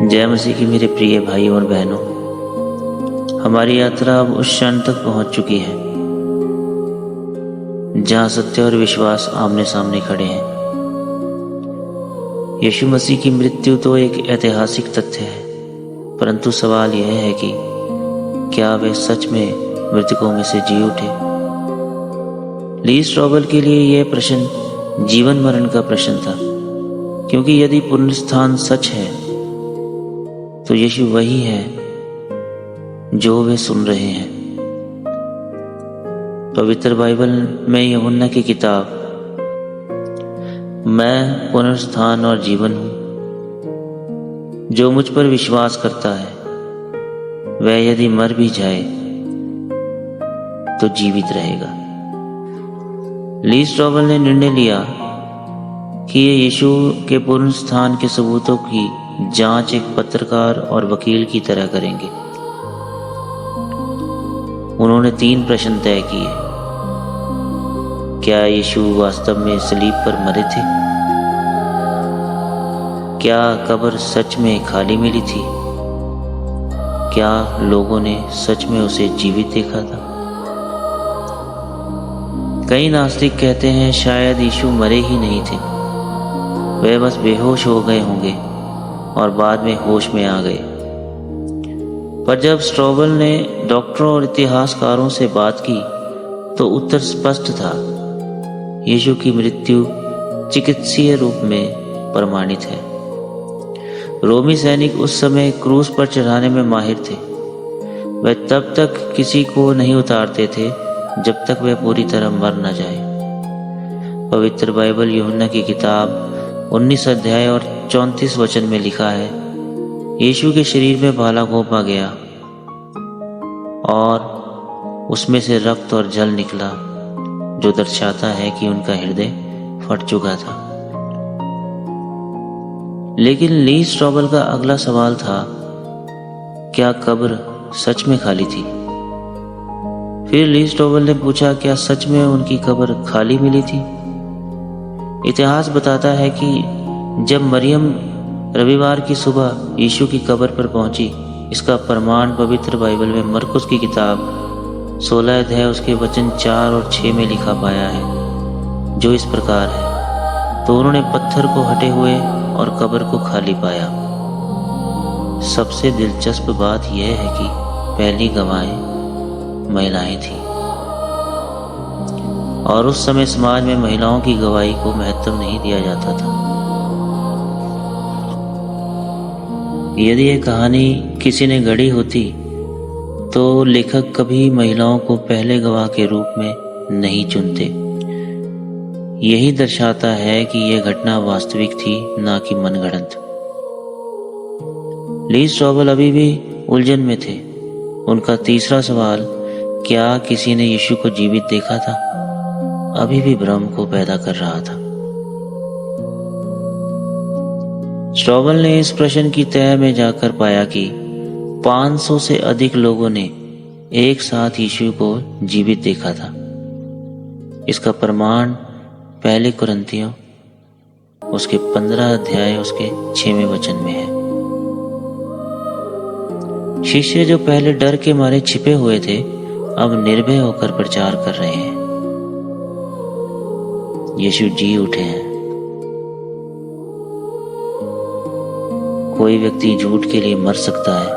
जय मसीह की मेरे प्रिय भाई और बहनों, हमारी यात्रा अब उस क्षण तक पहुंच चुकी है जहां सत्य और विश्वास आमने सामने खड़े हैं। यीशु मसीह की मृत्यु तो एक ऐतिहासिक तथ्य है, परंतु सवाल यह है कि क्या वे सच में मृतकों में से जी उठे। ली स्ट्रॉबल के लिए यह प्रश्न जीवन मरण का प्रश्न था, क्योंकि यदि पुनरुत्थान सच है तो यीशु वही है जो वे सुन रहे हैं। पवित्र बाइबल में यूहन्ना की किताब मैं पुनरुत्थान और जीवन हूं, जो मुझ पर विश्वास करता है वह यदि मर भी जाए तो जीवित रहेगा। ली स्ट्रॉबल ने निर्णय लिया कि ये यीशु के पुनरुत्थान के सबूतों की जांच एक पत्रकार और वकील की तरह करेंगे। उन्होंने 3 प्रश्न तय किए। क्या यीशु वास्तव में सलीब पर मरे थे? क्या कब्र सच में खाली मिली थी? क्या लोगों ने सच में उसे जीवित देखा था? कई नास्तिक कहते हैं शायद यीशु मरे ही नहीं थे, वे बस बेहोश हो गए होंगे और बाद में होश में आ गए। पर जब स्ट्रॉबल ने डॉक्टरों और इतिहासकारों से बात की तो उत्तर स्पष्ट था। यीशु की मृत्यु चिकित्सीय रूप में प्रमाणित है। रोमी सैनिक उस समय क्रूस पर चढ़ाने में माहिर थे। वे तब तक किसी को नहीं उतारते थे जब तक वह पूरी तरह मर न जाए। पवित्र बाइबल यूहन्ना की किताब 19 अध्याय और 34 वचन में लिखा है, यीशु के शरीर में भाला घोंपा गया और उसमें से रक्त और जल निकला, जो दर्शाता है कि उनका हृदय फट चुका था। लेकिन ली स्ट्रॉबल का अगला सवाल था, क्या कब्र सच में खाली थी? फिर ली स्ट्रॉबल ने पूछा, क्या सच में उनकी कब्र खाली मिली थी? इतिहास बताता है कि जब मरियम रविवार की सुबह यीशु की कब्र पर पहुंची, इसका प्रमाण पवित्र बाइबल में मरकुस की किताब 16 अध्याय उसके वचन 4 और 6 में लिखा पाया है, जो इस प्रकार है, तो उन्होंने पत्थर को हटे हुए और कब्र को खाली पाया। सबसे दिलचस्प बात यह है कि पहली गवाहें महिलाएं थीं और उस समय समाज में महिलाओं की गवाही को महत्व नहीं दिया जाता था। यदि यह कहानी किसी ने गढ़ी होती तो लेखक कभी महिलाओं को पहले गवाह के रूप में नहीं चुनते। यही दर्शाता है कि यह घटना वास्तविक थी, ना कि मनगढ़ंत। ली स्ट्रॉबल अभी भी उलझन में थे। उनका तीसरा सवाल, क्या किसी ने यीशु को जीवित देखा था, अभी भी भ्रम को पैदा कर रहा था। स्ट्रॉबल ने इस प्रश्न की तह में जाकर पाया कि 500 से अधिक लोगों ने एक साथ यीशु को जीवित देखा था। इसका प्रमाण पहले कुरिन्थियों उसके 15 अध्याय उसके 6वें वचन में है। शिष्य जो पहले डर के मारे छिपे हुए थे, अब निर्भय होकर प्रचार कर रहे हैं, यीशु जी उठे हैं। कोई व्यक्ति झूठ के लिए मर सकता है,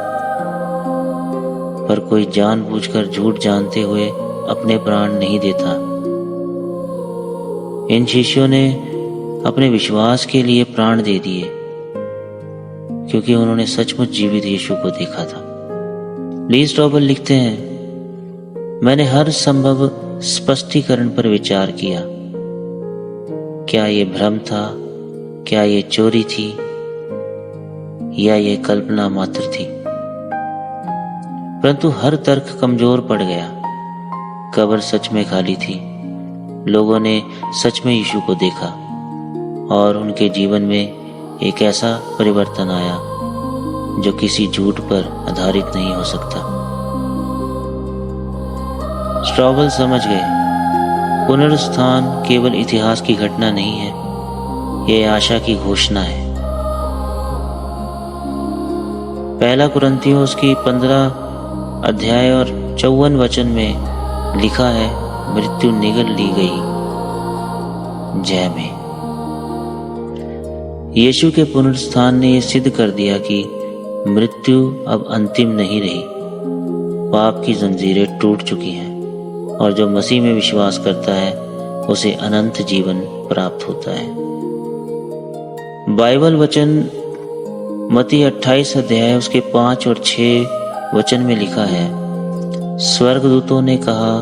पर कोई जानबूझकर झूठ जानते हुए अपने प्राण नहीं देता। इन शिष्यों ने अपने विश्वास के लिए प्राण दे दिए, क्योंकि उन्होंने सचमुच जीवित यीशु को देखा था। ली स्ट्रॉबल लिखते हैं, मैंने हर संभव स्पष्टीकरण पर विचार किया। क्या ये भ्रम था? क्या ये चोरी थी? या ये कल्पना मात्र थी? परंतु हर तर्क कमजोर पड़ गया। कब्र सच में खाली थी। लोगों ने सच में यीशु को देखा और उनके जीवन में एक ऐसा परिवर्तन आया जो किसी झूठ पर आधारित नहीं हो सकता। स्ट्रॉबल समझ गए, पुनरुत्थान केवल इतिहास की घटना नहीं है, यह आशा की घोषणा है। पहला कुरिन्थियों उसकी 15 अध्याय और 54 वचन में लिखा है, मृत्यु निगल ली गई जय में। यीशु के पुनरुत्थान ने यह सिद्ध कर दिया कि मृत्यु अब अंतिम नहीं रही। पाप की जंजीरें टूट चुकी हैं और जो मसीह में विश्वास करता है उसे अनंत जीवन प्राप्त होता है। बाइबल वचन मत्ती 28 अध्याय उसके 5 और 6 वचन में लिखा है, स्वर्गदूतों ने कहा,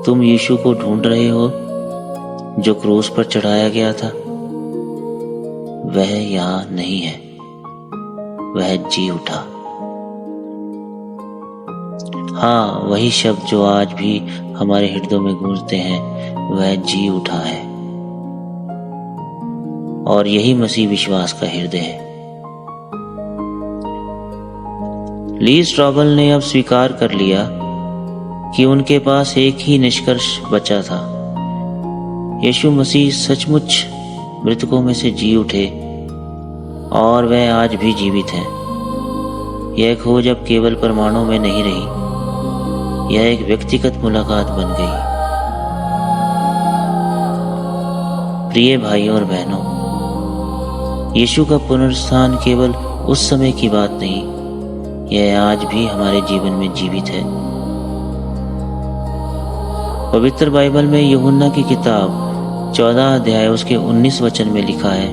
तुम यीशु को ढूंढ रहे हो जो क्रूस पर चढ़ाया गया था। वह यहाँ नहीं है, वह जी उठा। हाँ, वही शब्द जो आज भी हमारे हृदयों में गूंजते हैं, वह जी उठा है और यही मसीह विश्वास का हृदय है। ली स्ट्रॉबल ने अब स्वीकार कर लिया कि उनके पास एक ही निष्कर्ष बचा था, यीशु मसीह सचमुच मृतकों में से जी उठे और वह आज भी जीवित हैं। यह खोज अब केवल प्रमाणों में नहीं रही, यह एक व्यक्तिगत मुलाकात बन गई। प्रिय भाइयों और बहनों, यीशु का पुनरुत्थान केवल उस समय की बात नहीं, यह आज भी हमारे जीवन में जीवित है। पवित्र बाइबल में यूहन्ना की किताब 14 अध्याय उसके 19 वचन में लिखा है,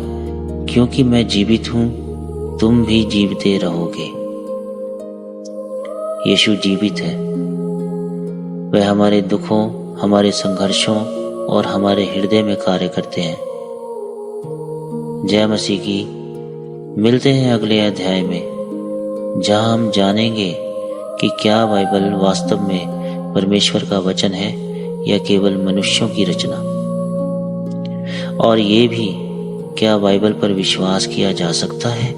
क्योंकि मैं जीवित हूं, तुम भी जीवते रहोगे। यीशु जीवित है। वह हमारे दुखों, हमारे संघर्षों और हमारे हृदय में कार्य करते हैं। जय मसीह की। मिलते हैं अगले अध्याय में, जहां हम जानेंगे कि क्या बाइबल वास्तव में परमेश्वर का वचन है या केवल मनुष्यों की रचना, और ये भी क्या बाइबल पर विश्वास किया जा सकता है।